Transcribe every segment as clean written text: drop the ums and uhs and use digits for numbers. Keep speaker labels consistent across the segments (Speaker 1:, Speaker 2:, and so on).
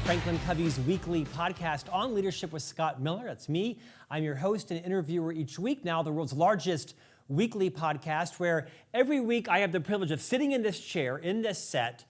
Speaker 1: Franklin Covey's weekly podcast on leadership with Scott Miller. That's me. I'm your host and interviewer each week now, the world's largest weekly podcast, where every week I have the privilege of sitting in this chair, in this set,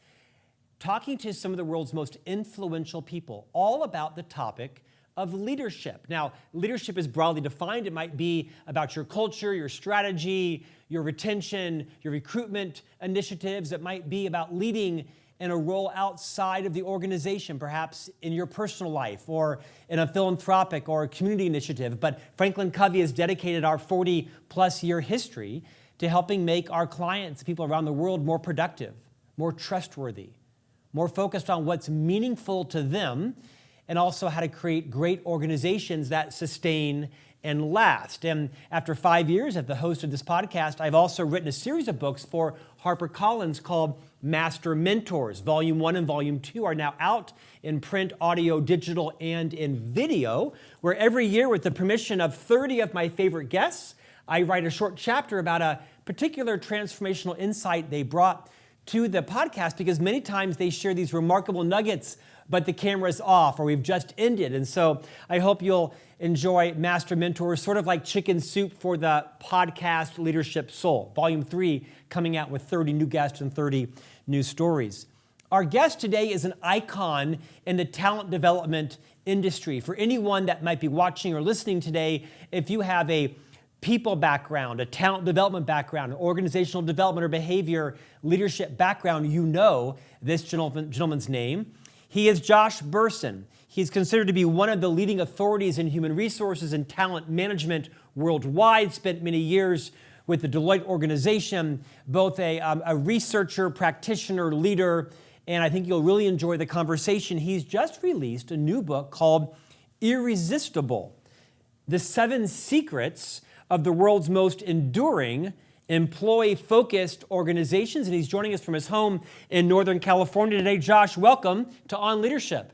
Speaker 1: talking to some of the world's most influential people, all about the topic of leadership. Now, leadership is broadly defined. It might be about your culture, your strategy, your retention, your recruitment initiatives. It might be about leading in a role outside of the organization, perhaps in your personal life or in a philanthropic or a community initiative. But Franklin Covey has dedicated our 40-plus year history to helping make our clients, people around the world, more productive, more trustworthy, more focused on what's meaningful to them, and also how to create great organizations that sustain and last. And after 5 years as the host of this podcast, I've also written a series of books for HarperCollins called Master Mentors. Volume 1 and Volume 2 are now out in print, audio, digital, and in video, where every year, with the permission of 30 of my favorite guests, I write a short chapter about a particular transformational insight they brought to the podcast, because many times they share these remarkable nuggets, but the camera's off or we've just ended. And so I hope you'll enjoy Master Mentors, sort of like chicken soup for the podcast leadership soul. Volume 3 coming out with 30 new guests and 30 new stories. Our guest today is an icon in the talent development industry. For anyone that might be watching or listening today, if you have a people background, a talent development background, an organizational development or behavior leadership background, you know this gentleman's name. He is Josh Bersin. He's considered to be one of the leading authorities in human resources and talent management worldwide, spent many years with the Deloitte organization, both a researcher, practitioner, leader, and I think you'll really enjoy the conversation. He's just released a new book called Irresistible: The 7 Secrets of the World's Most Enduring Employee-Focused Organizations, and he's joining us from his home in Northern California today. Josh, welcome to On Leadership.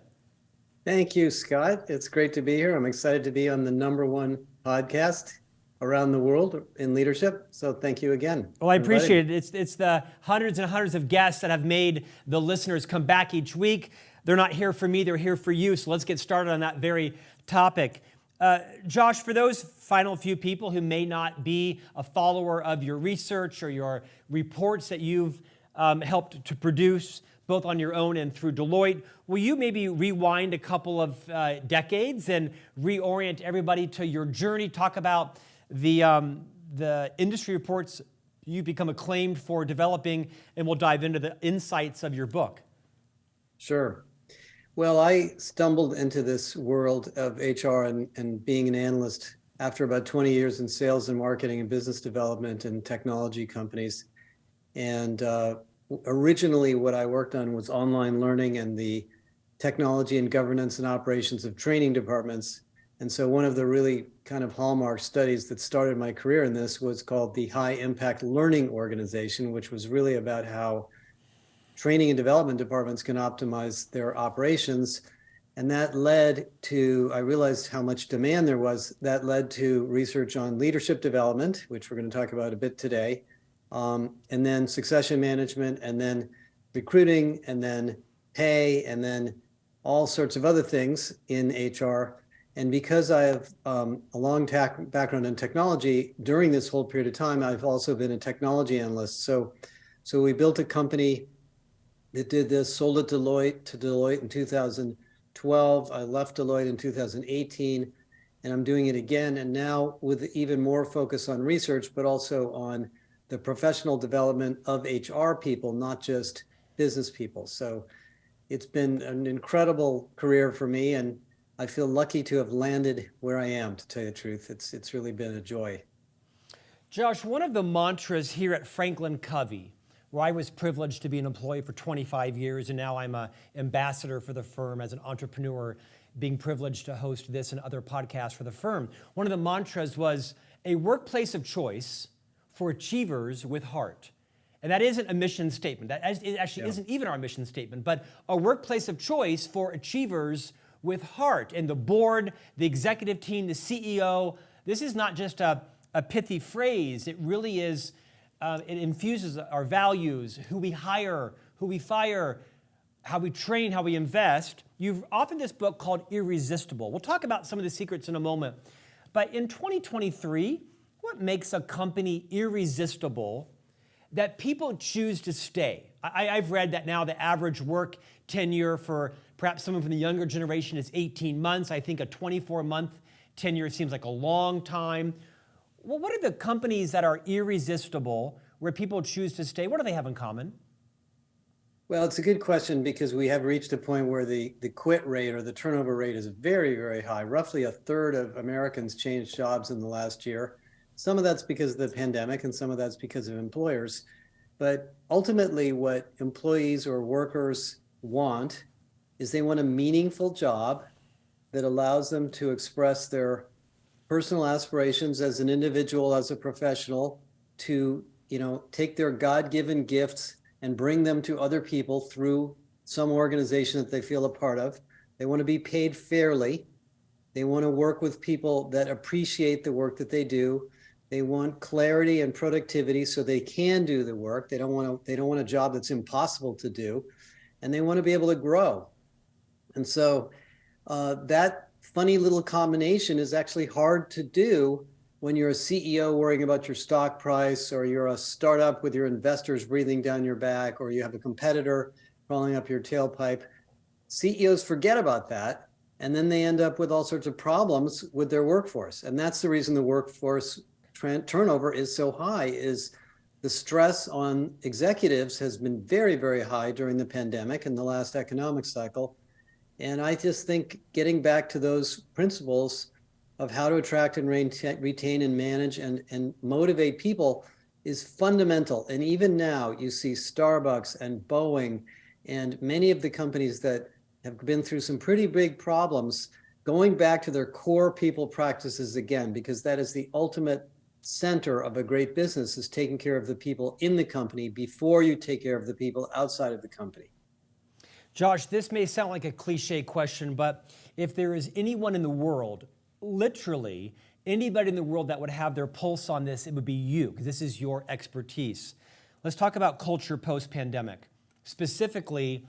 Speaker 2: Thank you, Scott. It's great to be here. I'm excited to be on the #1 podcast around the world in leadership. So thank you again.
Speaker 1: Well, I appreciate it. It's the hundreds and hundreds of guests that have made the listeners come back each week. They're not here for me, they're here for you. So let's get started on that very topic. Josh, for those final few people who may not be a follower of your research or your reports that you've helped to produce, both on your own and through Deloitte, will you maybe rewind a couple of decades and reorient everybody to your journey? Talk about the industry reports you've become acclaimed for developing, and we'll dive into the insights of your book.
Speaker 2: Sure. Well, I stumbled into this world of HR and being an analyst after about 20 years in sales and marketing and business development and technology companies. And originally what I worked on was online learning and the technology and governance and operations of training departments. And so one of the really kind of hallmark studies that started my career in this was called the High Impact Learning Organization, which was really about how training and development departments can optimize their operations. And that led to, I realized how much demand there was, that led to research on leadership development, which we're going to talk about a bit today, and then succession management, and then recruiting, and then pay, and then all sorts of other things in HR. And because I have a long background in technology, during this whole period of time, I've also been a technology analyst. So we built a company that did this, sold it to Deloitte in 2012. I left Deloitte in 2018, and I'm doing it again. And now with even more focus on research, but also on the professional development of HR people, not just business people. So it's been an incredible career for me, and I feel lucky to have landed where I am, to tell you the truth. It's really been a joy.
Speaker 1: Josh, one of the mantras here at Franklin Covey, where I was privileged to be an employee for 25 years, and now I'm an ambassador for the firm as an entrepreneur, being privileged to host this and other podcasts for the firm. One of the mantras was a workplace of choice for achievers with heart. And that isn't a mission statement. That actually isn't even our mission statement, but a workplace of choice for achievers with heart. And the board, the executive team, the CEO, this is not just a pithy phrase. It really is, it infuses our values, who we hire, who we fire, how we train, how we invest. You've authored this book called Irresistible. We'll talk about some of the secrets in a moment. But in 2023, what makes a company irresistible that people choose to stay? I've read that now the average work tenure for perhaps someone from the younger generation is 18 months. I think a 24-month tenure seems like a long time. Well, what are the companies that are irresistible where people choose to stay? What do they have in common?
Speaker 2: Well, it's a good question because we have reached a point where the quit rate or the turnover rate is very, very high. Roughly a third of Americans changed jobs in the last year. Some of that's because of the pandemic and some of that's because of employers. But ultimately, what employees or workers want is they want a meaningful job that allows them to express their personal aspirations as an individual, as a professional, to take their God-given gifts and bring them to other people through some organization that they feel a part of. They want to be paid fairly. They want to work with people that appreciate the work that they do. They want clarity and productivity so they can do the work. They don't want a job that's impossible to do, and they want to be able to grow. And so that funny little combination is actually hard to do when you're a CEO worrying about your stock price, or you're a startup with your investors breathing down your back, or you have a competitor crawling up your tailpipe. CEOs forget about that, and then they end up with all sorts of problems with their workforce. And that's the reason the workforce turnover is so high, is the stress on executives has been very, very high during the pandemic and the last economic cycle. And I just think getting back to those principles of how to attract and retain and manage and motivate people is fundamental. And even now you see Starbucks and Boeing and many of the companies that have been through some pretty big problems going back to their core people practices again, because that is the ultimate center of a great business, is taking care of the people in the company before you take care of the people outside of the company.
Speaker 1: Josh, this may sound like a cliche question, but if there is anyone in the world, literally anybody in the world that would have their pulse on this, it would be you, because this is your expertise. Let's talk about culture post-pandemic, specifically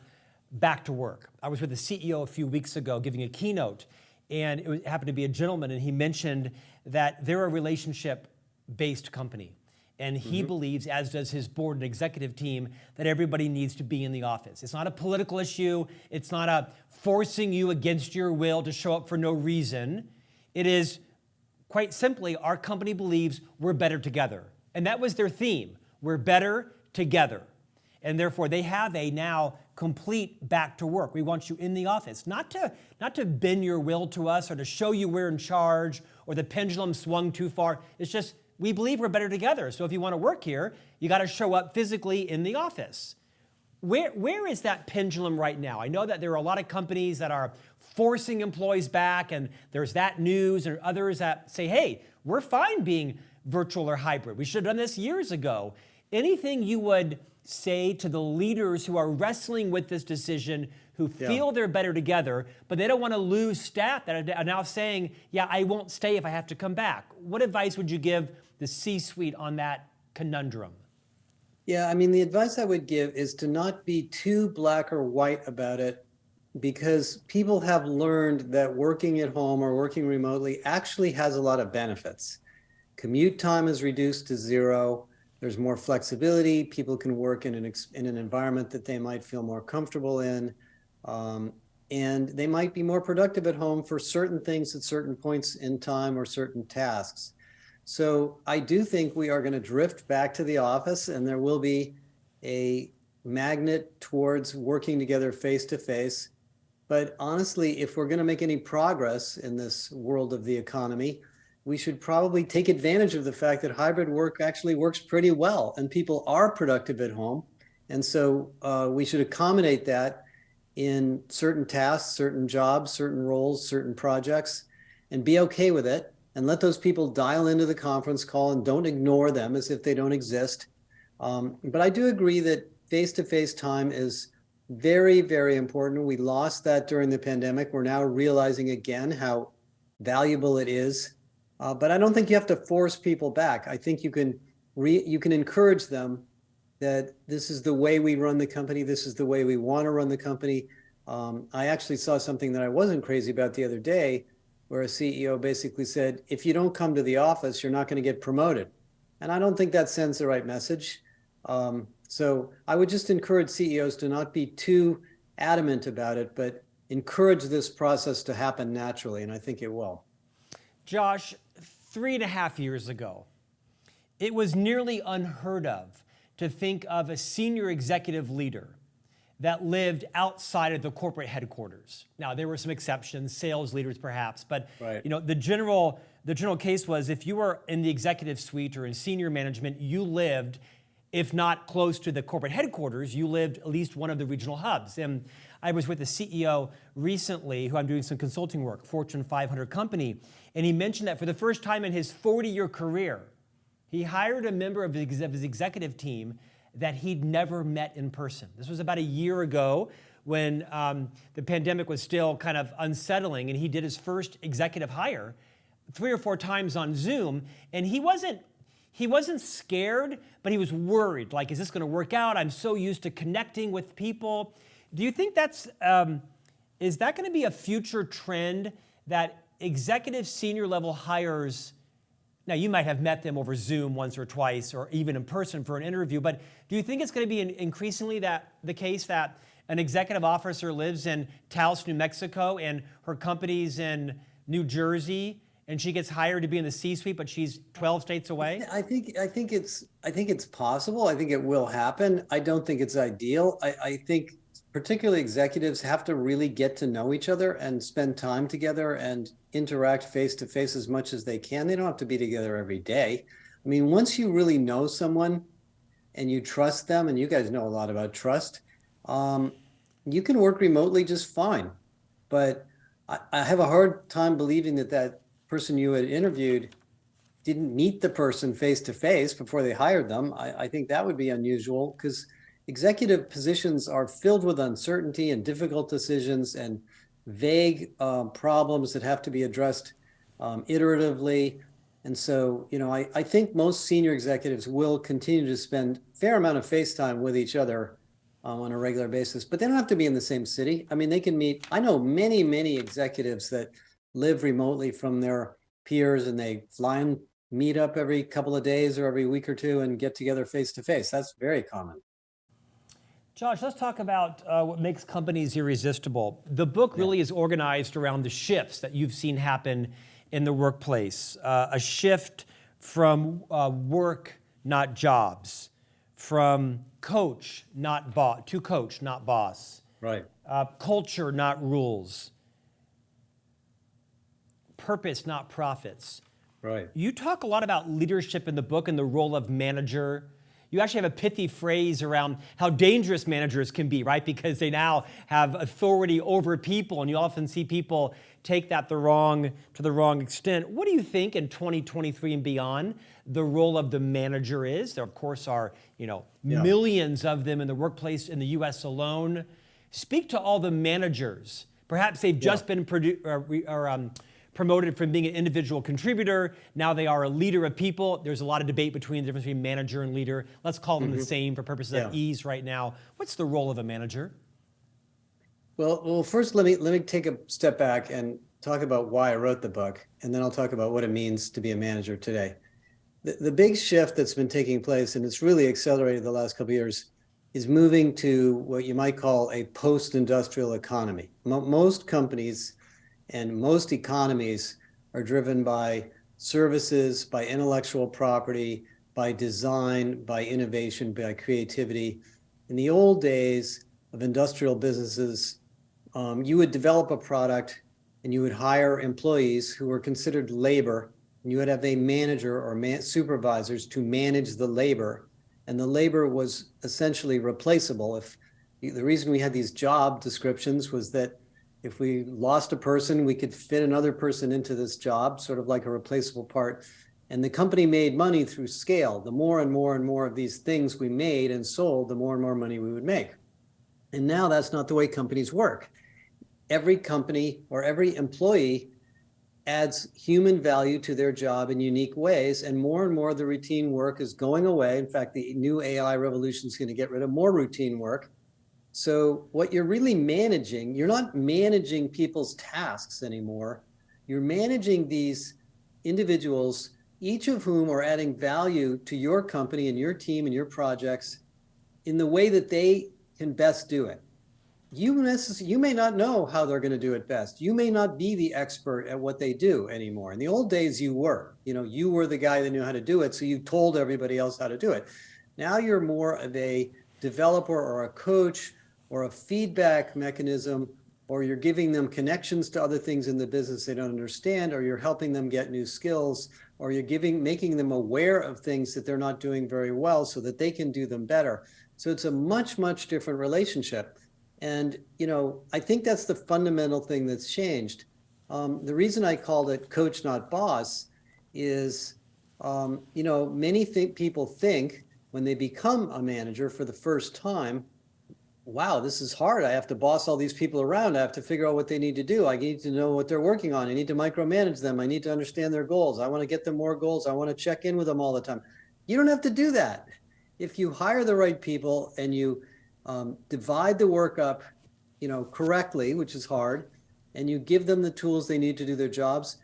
Speaker 1: back to work. I was with the CEO a few weeks ago giving a keynote, and it happened to be a gentleman, and he mentioned that they're a relationship-based company. And he believes, as does his board and executive team, that everybody needs to be in the office. It's not a political issue. It's not a forcing you against your will to show up for no reason. It is, quite simply, our company believes we're better together. And that was their theme. We're better together. And therefore, they have a now complete back to work. We want you in the office, not to bend your will to us or to show you we're in charge or the pendulum swung too far. It's just, we believe we're better together. So if you want to work here, you got to show up physically in the office. Where is that pendulum right now? I know that there are a lot of companies that are forcing employees back, and there's that news, and others that say, hey, we're fine being virtual or hybrid. We should have done this years ago. Anything you would say to the leaders who are wrestling with this decision, who feel they're better together, but they don't want to lose staff that are now saying, yeah, I won't stay if I have to come back? What advice would you give the C-suite on that conundrum?
Speaker 2: Yeah, I mean, the advice I would give is to not be too black or white about it, because people have learned that working at home or working remotely actually has a lot of benefits. Commute time is reduced to zero. There's more flexibility. People can work in an environment that they might feel more comfortable in. And they might be more productive at home for certain things at certain points in time or certain tasks. So I do think we are going to drift back to the office, and there will be a magnet towards working together face to face. But honestly, if we're going to make any progress in this world of the economy, we should probably take advantage of the fact that hybrid work actually works pretty well and people are productive at home. And so we should accommodate that in certain tasks, certain jobs, certain roles, certain projects, and be okay with it. And let those people dial into the conference call and don't ignore them as if they don't exist. But I do agree that face-to-face time is very, very important. We lost that during the pandemic. We're now realizing again how valuable it is. But I don't think you have to force people back. I think you can encourage them that this is the way we run the company. This is the way we want to run the company. I actually saw something that I wasn't crazy about the other day, where a CEO basically said, if you don't come to the office, you're not going to get promoted. And I don't think that sends the right message. So I would just encourage CEOs to not be too adamant about it, but encourage this process to happen naturally. And I think it will.
Speaker 1: Josh, 3.5 years ago, it was nearly unheard of to think of a senior executive leader that lived outside of the corporate headquarters. Now, there were some exceptions, sales leaders perhaps, but
Speaker 2: Right.
Speaker 1: the general case was if you were in the executive suite or in senior management, you lived, if not close to the corporate headquarters, you lived at least one of the regional hubs. And I was with a CEO recently who I'm doing some consulting work, Fortune 500 company, and he mentioned that for the first time in his 40-year career, he hired a member of his executive team that he'd never met in person. This was about a year ago when the pandemic was still kind of unsettling, and he did his first executive hire 3 or 4 times on Zoom, and he wasn't scared, but he was worried. Like, is this going to work out? I'm so used to connecting with people. Do you think is that going to be a future trend that executive senior level hires? Now, you might have met them over Zoom once or twice, or even in person for an interview, but do you think it's going to be increasingly the case that an executive officer lives in Taos, New Mexico, and her company's in New Jersey, and she gets hired to be in the C-suite, but she's 12 states away?
Speaker 2: I think it's possible. I think it will happen. I don't think it's ideal. I think particularly executives have to really get to know each other and spend time together and interact face to face as much as they can. They don't have to be together every day. I mean, once you really know someone and you trust them, and you guys know a lot about trust, you can work remotely just fine. But I have a hard time believing that person you had interviewed didn't meet the person face to face before they hired them. I think that would be unusual, because executive positions are filled with uncertainty and difficult decisions and vague problems that have to be addressed iteratively. And so, I think most senior executives will continue to spend a fair amount of face time with each other on a regular basis, but they don't have to be in the same city. I mean, they can meet. I know many, many executives that live remotely from their peers, and they fly and meet up every couple of days or every week or two and get together face to face. That's very common.
Speaker 1: Josh, let's talk about what makes companies irresistible. The book really is organized around the shifts that you've seen happen in the workplace. A shift from work, not jobs, from coach, not boss, to coach, not boss.
Speaker 2: Right.
Speaker 1: Culture, not rules. Purpose, not profits.
Speaker 2: Right.
Speaker 1: You talk a lot about leadership in the book and the role of manager. You actually have a pithy phrase around how dangerous managers can be, right? Because they now have authority over people, and you often see people take that to the wrong extent. What do you think in 2023 and beyond the role of the manager is? There, of course, are millions of them in the workplace in the U.S. alone. Speak to all the managers. Perhaps they've just been promoted from being an individual contributor. Now they are a leader of people. There's a lot of debate between the difference between manager and leader. Let's call them the same for purposes of ease right now. What's the role of a manager?
Speaker 2: Well, first let me take a step back and talk about why I wrote the book, and then I'll talk about what it means to be a manager today. The big shift that's been taking place, and it's really accelerated the last couple of years, is moving to what you might call a post-industrial economy. Most companies and most economies are driven by services, by intellectual property, by design, by innovation, by creativity. In the old days of industrial businesses, you would develop a product and you would hire employees who were considered labor, and you would have a manager or supervisors to manage the labor. And the labor was essentially replaceable. The reason we had these job descriptions was that if we lost a person, we could fit another person into this job, sort of like a replaceable part. And the company made money through scale. The more and more and more of these things we made and sold, the more and more money we would make. And now that's not the way companies work. Every company or every employee adds human value to their job in unique ways. And more the routine work is going away. In fact, the new AI revolution is going to get rid of more routine work. So what you're really managing, you're not managing people's tasks anymore. You're managing these individuals, each of whom are adding value to your company and your team and your projects in the way that they can best do it. You may not know how they're going to do it best. You may not be the expert at what they do anymore. In the old days, you were. You were the guy that knew how to do it, so you told everybody else how to do it. Now you're more of a developer or a coach or a feedback mechanism, or you're giving them connections to other things in the business they don't understand, or you're helping them get new skills, or you're making them aware of things that they're not doing very well so that they can do them better. So it's a much different relationship. And, I think that's the fundamental thing that's changed. The reason I called it coach, not boss, is, many people think when they become a manager for the first time, wow, this is hard. I have to boss all these people around. I have to figure out what they need to do. I need to know what they're working on. I need to micromanage them. I need to understand their goals. I want to get them more goals. I want to check in with them all the time. You don't have to do that. If you hire the right people and you divide the work up, correctly, which is hard, and you give them the tools they need to do their jobs,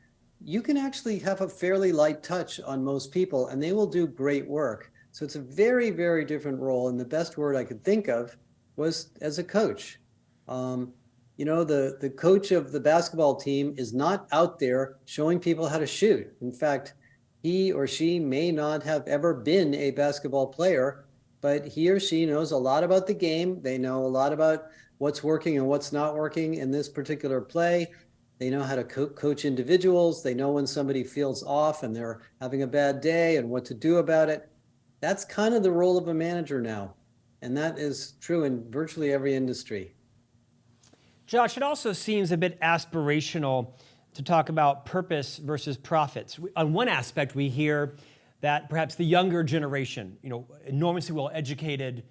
Speaker 2: you can actually have a fairly light touch on most people and they will do great work. So it's a very different role. And the best word I could think of was as a coach. The coach of the basketball team is not out there showing people how to shoot. In fact, he or she may not have ever been a basketball player, but he or she knows a lot about the game. They know a lot about what's working and what's not working in this particular play. They know how to coach individuals. They know when somebody feels off and they're having a bad day and what to do about it. That's kind of the role of a manager now. And that is true in virtually every industry.
Speaker 1: Josh, it also seems a bit aspirational to talk about purpose versus profits. On one aspect, we hear that perhaps the younger generation, enormously well educated,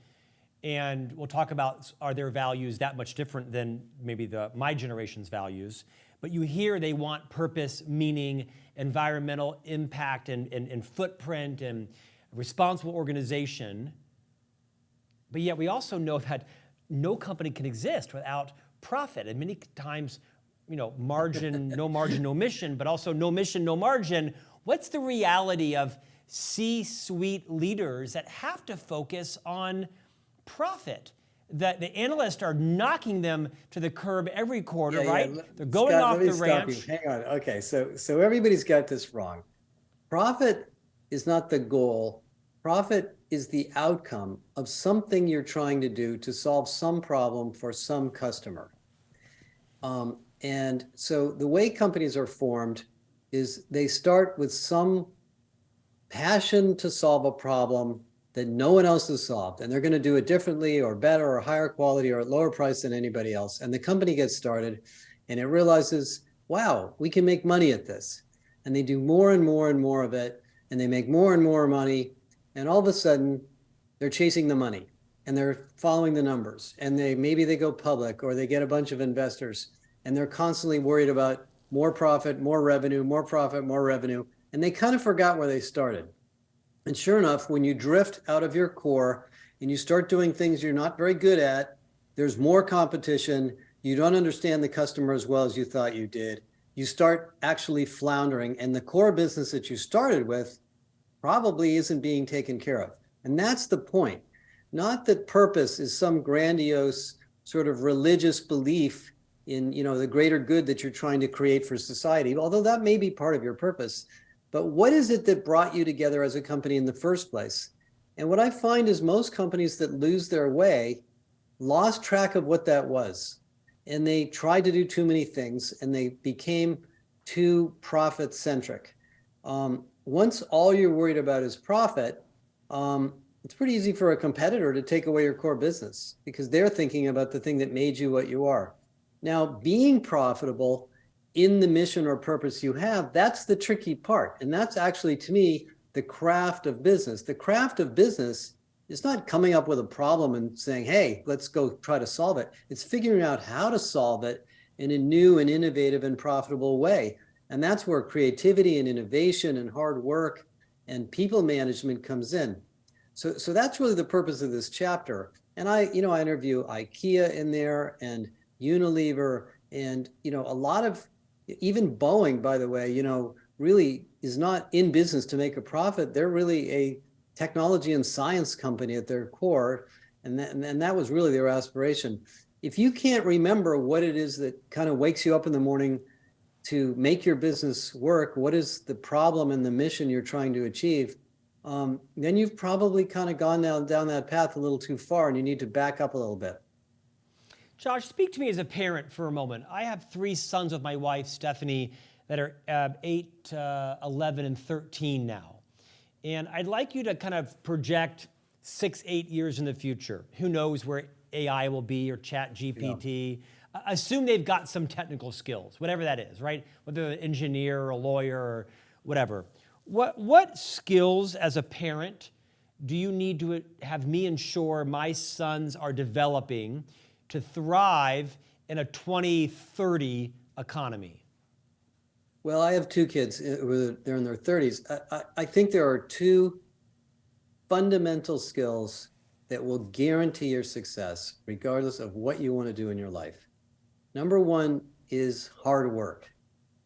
Speaker 1: and we'll talk about, are their values that much different than maybe my generation's values? But you hear they want purpose, meaning, environmental impact and footprint and responsible organization. But yet we also know that no company can exist without profit. And many times, margin, no mission, but also no mission, no margin. What's the reality of C-suite leaders that have to focus on profit? That the analysts are knocking them to the curb every quarter, right? They're going
Speaker 2: Scott,
Speaker 1: off the ranch.
Speaker 2: Hang on. Okay, so everybody's got this wrong. Profit is not the goal. Profit is the outcome of something you're trying to do to solve some problem for some customer. And so the way companies are formed is they start with some passion to solve a problem that no one else has solved, and they're going to do it differently or better or higher quality or at lower price than anybody else. And the company gets started and it realizes, wow, we can make money at this. And they do more and more of it, and they make more and more money. And all of a sudden they're chasing the money and they're following the numbers, and maybe they go public or they get a bunch of investors, and they're constantly worried about more profit, more revenue, more profit, more revenue. And they kind of forgot where they started. And sure enough, when you drift out of your core and you start doing things you're not very good at, there's more competition. You don't understand the customer as well as you thought you did. You start actually floundering, and the core business that you started with probably isn't being taken care of. And that's the point. Not that purpose is some grandiose sort of religious belief in, the greater good that you're trying to create for society, although that may be part of your purpose. But what is it that brought you together as a company in the first place? And what I find is most companies that lose their way lost track of what that was. And they tried to do too many things, and they became too profit-centric. Once all you're worried about is profit, it's pretty easy for a competitor to take away your core business because they're thinking about the thing that made you what you are. Now, being profitable in the mission or purpose you have, that's the tricky part. And that's actually, to me, the craft of business. The craft of business is not coming up with a problem and saying, hey, let's go try to solve it. It's figuring out how to solve it in a new and innovative and profitable way. And that's where creativity and innovation and hard work and people management comes in. So that's really the purpose of this chapter. And I interview IKEA in there and Unilever and, a lot of, even Boeing, by the way, really is not in business to make a profit. They're really a technology and science company at their core. And that was really their aspiration. If you can't remember what it is that kind of wakes you up in the morning to make your business work, what is the problem and the mission you're trying to achieve, then you've probably kind of gone down that path a little too far and you need to back up a little bit.
Speaker 1: Josh, speak to me as a parent for a moment. I have 3 sons with my wife, Stephanie, that are 8, 11, and 13 now. And I'd like you to kind of project 6, 8 years in the future. Who knows where AI will be or Chat GPT. Yeah. Assume they've got some technical skills, whatever that is, right? Whether they're an engineer or a lawyer or whatever. What skills as a parent do you need to have me ensure my sons are developing to thrive in a 2030 economy?
Speaker 2: Well, I have 2 kids. They're in their 30s. I think there are 2 fundamental skills that will guarantee your success, regardless of what you want to do in your life. Number 1 is hard work,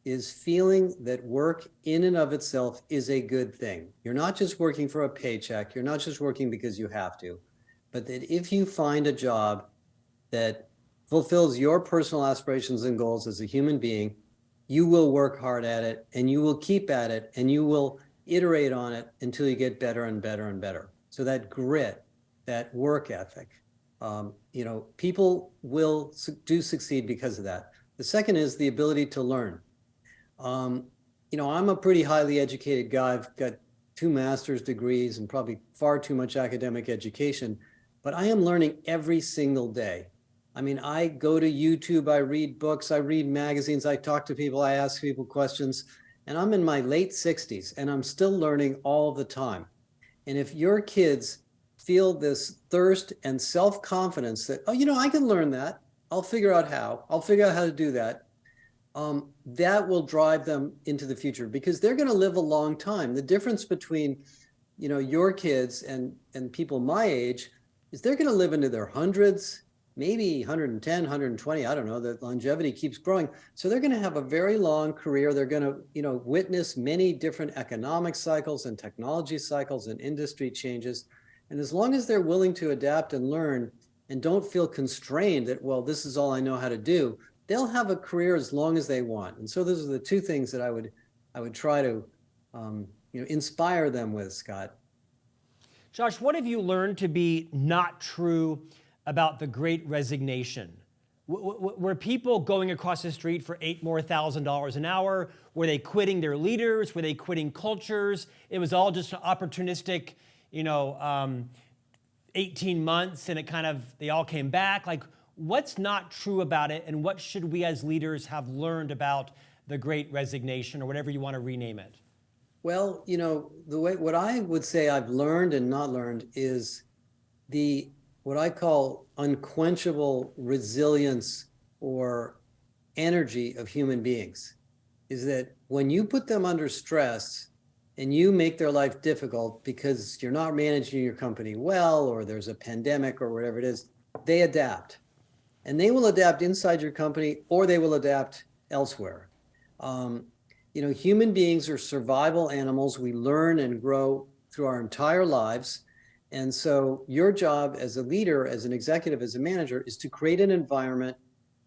Speaker 2: is feeling that work in and of itself is a good thing. You're not just working for a paycheck. You're not just working because you have to, but that if you find a job that fulfills your personal aspirations and goals as a human being, you will work hard at it and you will keep at it and you will iterate on it until you get better and better and better. So that grit, that work ethic, people will succeed because of that. The second is the ability to learn. I'm a pretty highly educated guy. I've got 2 master's degrees and probably far too much academic education, but I am learning every single day. I mean, I go to YouTube, I read books, I read magazines, I talk to people, I ask people questions, and I'm in my late 60s and I'm still learning all the time. And if your kids feel this thirst and self-confidence that, I can learn that, I'll figure out how to do that, that will drive them into the future because they're going to live a long time. The difference between, your kids and people my age is they're going to live into their hundreds, maybe 110, 120, I don't know, the longevity keeps growing. So they're going to have a very long career. They're going to, witness many different economic cycles and technology cycles and industry changes. And as long as they're willing to adapt and learn and don't feel constrained that, well, this is all I know how to do, they'll have a career as long as they want. And so those are the 2 things that I would try to, inspire them with, Scott.
Speaker 1: Josh, what have you learned to be not true about the Great Resignation? Were people going across the street for $8,000 more an hour? Were they quitting their leaders? Were they quitting cultures? It was all just an opportunistic, 18 months and they all came back. Like, what's not true about it, and what should we as leaders have learned about the Great Resignation, or whatever you want to rename it?
Speaker 2: Well, what I would say I've learned and not learned is what I call unquenchable resilience or energy of human beings, is that when you put them under stress and you make their life difficult because you're not managing your company well, or there's a pandemic or whatever it is, they adapt. And they will adapt inside your company or they will adapt elsewhere. Human beings are survival animals. We learn and grow through our entire lives. And so your job as a leader, as an executive, as a manager, is to create an environment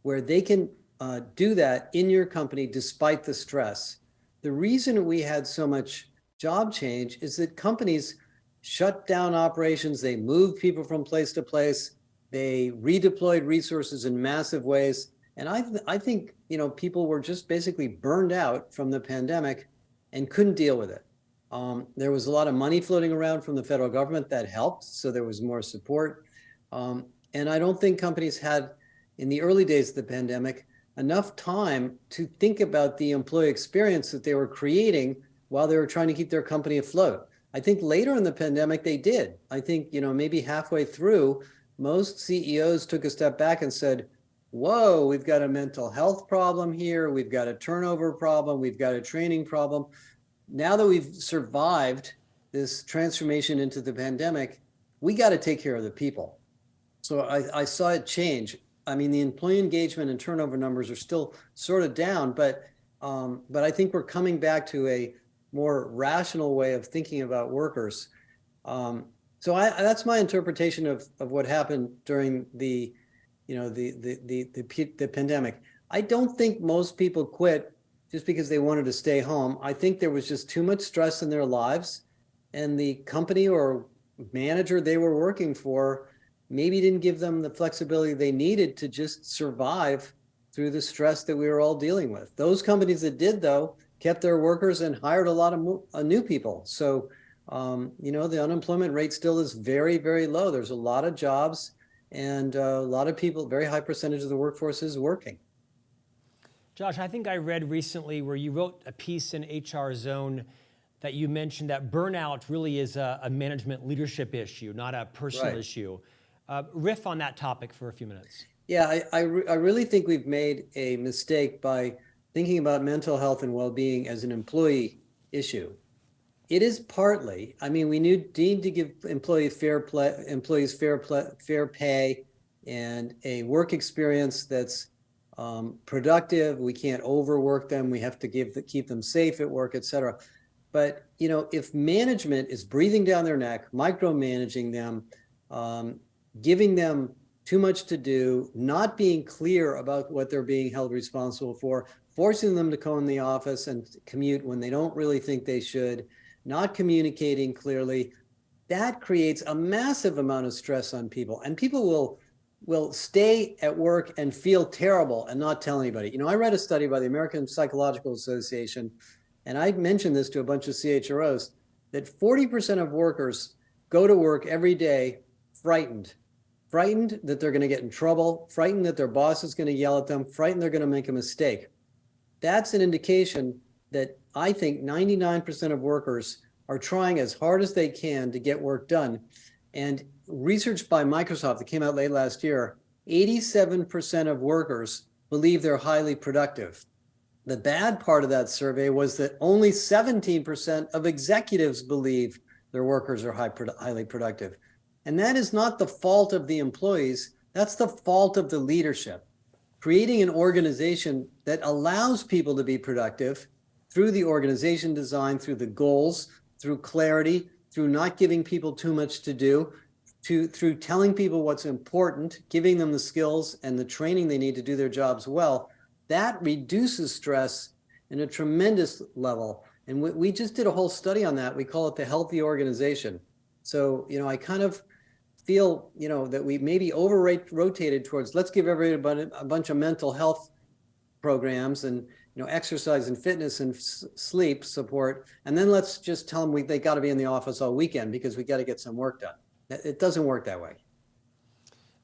Speaker 2: where they can do that in your company despite the stress. The reason we had so much job change is that companies shut down operations, they moved people from place to place, they redeployed resources in massive ways. And I think, people were just basically burned out from the pandemic and couldn't deal with it. There was a lot of money floating around from the federal government that helped, so there was more support. And I don't think companies had, in the early days of the pandemic, enough time to think about the employee experience that they were creating while they were trying to keep their company afloat. I think later in the pandemic, they did. I think, maybe halfway through, most CEOs took a step back and said, whoa, we've got a mental health problem here. We've got a turnover problem. We've got a training problem. Now that we've survived this transformation into the pandemic, we got to take care of the people. So I saw it change. I mean, the employee engagement and turnover numbers are still sort of down, but I think we're coming back to a more rational way of thinking about workers. So that's my interpretation of what happened during the pandemic. I don't think most people quit just because they wanted to stay home. I think there was just too much stress in their lives, and the company or manager they were working for maybe didn't give them the flexibility they needed to just survive through the stress that we were all dealing with. Those companies that did, though, kept their workers and hired a lot of new people. So, the unemployment rate still is very, very low. There's a lot of jobs, and a lot of people, very high percentage of the workforce is working.
Speaker 1: Josh, I think I read recently where you wrote a piece in HR Zone that you mentioned that burnout really is a management leadership issue, not a personal issue. Riff on that topic for a few minutes.
Speaker 2: Yeah, I really think we've made a mistake by thinking about mental health and well-being as an employee issue. It is partly, I mean, we need to give employees fair pay and a work experience that's productive. We can't overwork them. We have to keep them safe at work, et cetera. But, if management is breathing down their neck, micromanaging them, giving them too much to do, not being clear about what they're being held responsible for, forcing them to come in the office and commute when they don't really think they should, not communicating clearly, that creates a massive amount of stress on people. And people will stay at work and feel terrible and not tell anybody. I read a study by the American Psychological Association, and I mentioned this to a bunch of CHROs, that 40% of workers go to work every day frightened that they're going to get in trouble, frightened that their boss is going to yell at them, frightened they're going to make a mistake. That's an indication that I think 99% of workers are trying as hard as they can to get work done. And research by Microsoft that came out late last year, 87% of workers believe they're highly productive. The bad part of that survey was that only 17% of executives believe their workers are highly productive. And that is not the fault of the employees, that's the fault of the leadership. Creating an organization that allows people to be productive through the organization design, through the goals, through clarity, through not giving people too much to do, through telling people what's important, giving them the skills and the training they need to do their jobs well, that reduces stress in a tremendous level. And we just did a whole study on that. We call it the healthy organization. So, I kind of feel, that we maybe rotated towards, let's give everybody a bunch of mental health programs and, exercise and fitness and sleep support. And then let's just tell them they got to be in the office all weekend because we got to get some work done. It doesn't work that way.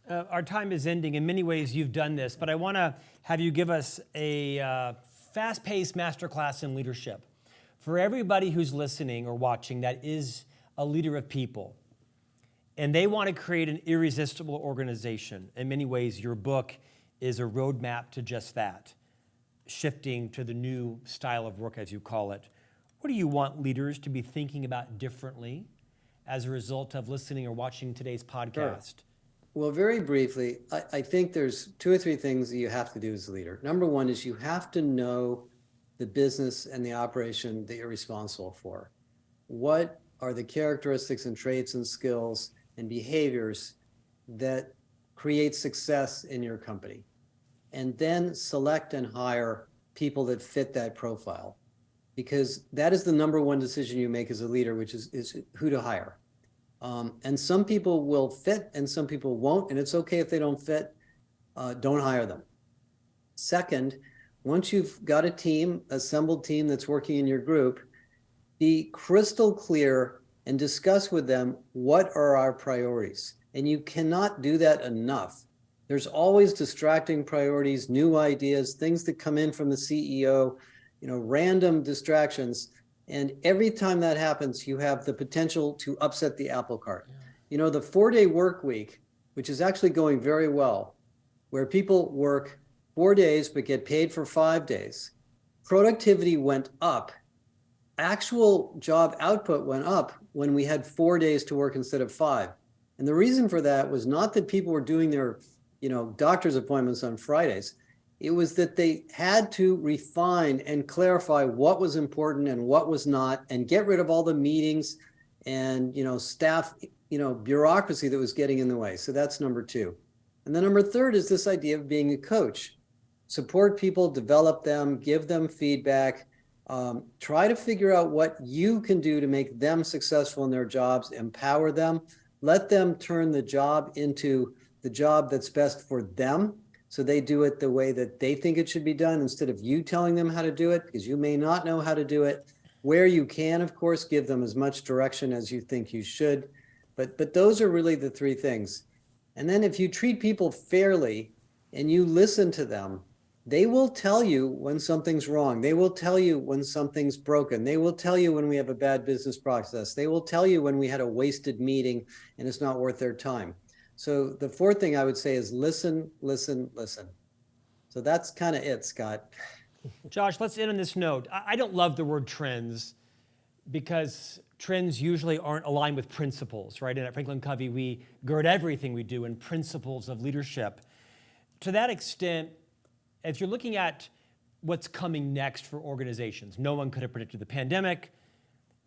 Speaker 1: Our time is ending. In many ways, you've done this, but I want to have you give us a fast-paced masterclass in leadership. For everybody who's listening or watching that is a leader of people, and they want to create an irresistible organization. In many ways, your book is a roadmap to just that, shifting to the new style of work, as you call it. What do you want leaders to be thinking about differently as a result of listening or watching today's podcast?
Speaker 2: Sure. Well, very briefly, I think there's 2 or 3 things that you have to do as a leader. Number one is you have to know the business and the operation that you're responsible for. What are the characteristics and traits and skills and behaviors that create success in your company? And then select and hire people that fit that profile, because that is the number one decision you make as a leader, which is who to hire. And some people will fit and some people won't, and it's okay if they don't fit. Don't hire them. Second, once you've got a team, assembled team that's working in your group, be crystal clear and discuss with them what are our priorities. And you cannot do that enough. There's always distracting priorities, new ideas, things that come in from the CEO, random distractions. And every time that happens, you have the potential to upset the apple cart. The 4-day work week, which is actually going very well, where people work 4 days but get paid for 5 days, productivity went up. Actual job output went up when we had 4 days to work instead of 5. And the reason for that was not that people were doing their, doctor's appointments on Fridays. It was that they had to refine and clarify what was important and what was not, and get rid of all the meetings and, staff, bureaucracy that was getting in the way. So that's number 2. And then number 3 is this idea of being a coach. Support people, develop them, give them feedback, try to figure out what you can do to make them successful in their jobs, empower them, let them turn the job into the job that's best for them. So they do it the way that they think it should be done instead of you telling them how to do it, because you may not know how to do it. Where you can, of course, give them as much direction as you think you should. But those are really the 3 things. And then if you treat people fairly and you listen to them, they will tell you when something's wrong. They will tell you when something's broken. They will tell you when we have a bad business process. They will tell you when we had a wasted meeting and it's not worth their time. So the 4th thing I would say is listen, listen, listen. So that's kind of it, Scott.
Speaker 1: Josh, let's end on this note. I don't love the word trends because trends usually aren't aligned with principles, right? And at Franklin Covey, we gird everything we do in principles of leadership. To that extent, if you're looking at what's coming next for organizations, no one could have predicted the pandemic.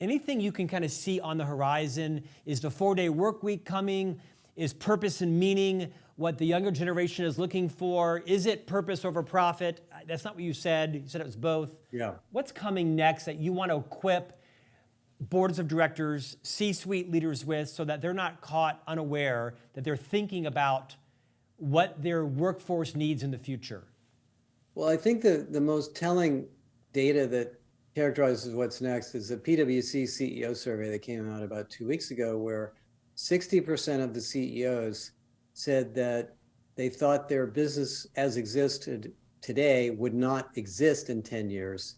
Speaker 1: Anything you can kind of see on the horizon? Is the 4-day work week coming? Is purpose and meaning what the younger generation is looking for? Is it purpose over profit? That's not what you said. You said it was both.
Speaker 2: Yeah.
Speaker 1: What's coming next that you want to equip boards of directors, C-suite leaders with so that they're not caught unaware, that they're thinking about what their workforce needs in the future?
Speaker 2: Well, I think the most telling data that characterizes what's next is the PwC CEO survey that came out about 2 weeks ago, where 60% of the CEOs said that they thought their business as existed today would not exist in 10 years.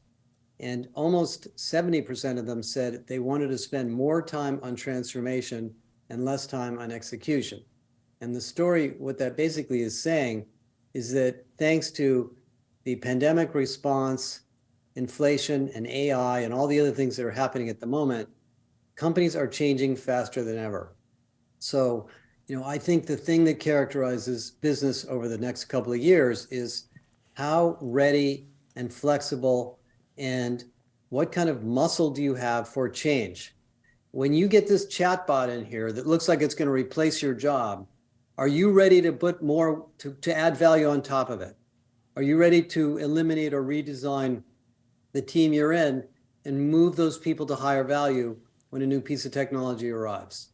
Speaker 2: And almost 70% of them said they wanted to spend more time on transformation and less time on execution. And the story, what that basically is saying is that thanks to the pandemic response, inflation and AI and all the other things that are happening at the moment, companies are changing faster than ever. So, I think the thing that characterizes business over the next couple of years is how ready and flexible and what kind of muscle do you have for change? When you get this chatbot in here that looks like it's going to replace your job, are you ready to put more to add value on top of it? Are you ready to eliminate or redesign the team you're in and move those people to higher value when a new piece of technology arrives?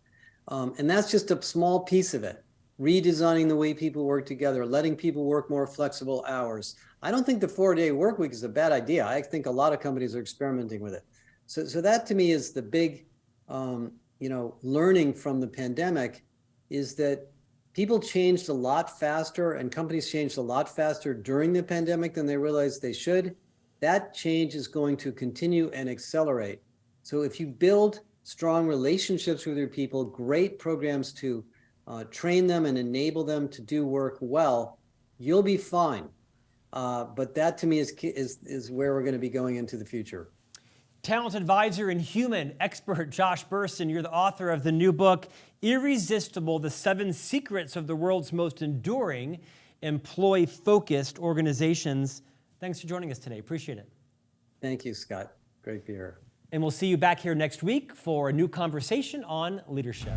Speaker 2: And that's just a small piece of it. Redesigning the way people work together, letting people work more flexible hours. I don't think the 4-day work week is a bad idea. I think a lot of companies are experimenting with it. So that to me is the big, learning from the pandemic, is that people changed a lot faster and companies changed a lot faster during the pandemic than they realized they should. That change is going to continue and accelerate. So if you build strong relationships with your people, great programs to train them and enable them to do work well, you'll be fine. But that to me is where we're going to be going into the future.
Speaker 1: Talent advisor and human expert Josh Bersin, you're the author of the new book, Irresistible, the 7 Secrets of the World's Most Enduring Employee-Focused Organizations. Thanks for joining us today. Appreciate it.
Speaker 2: Thank you, Scott. Great to be here.
Speaker 1: And we'll see you back here next week for a new conversation on leadership.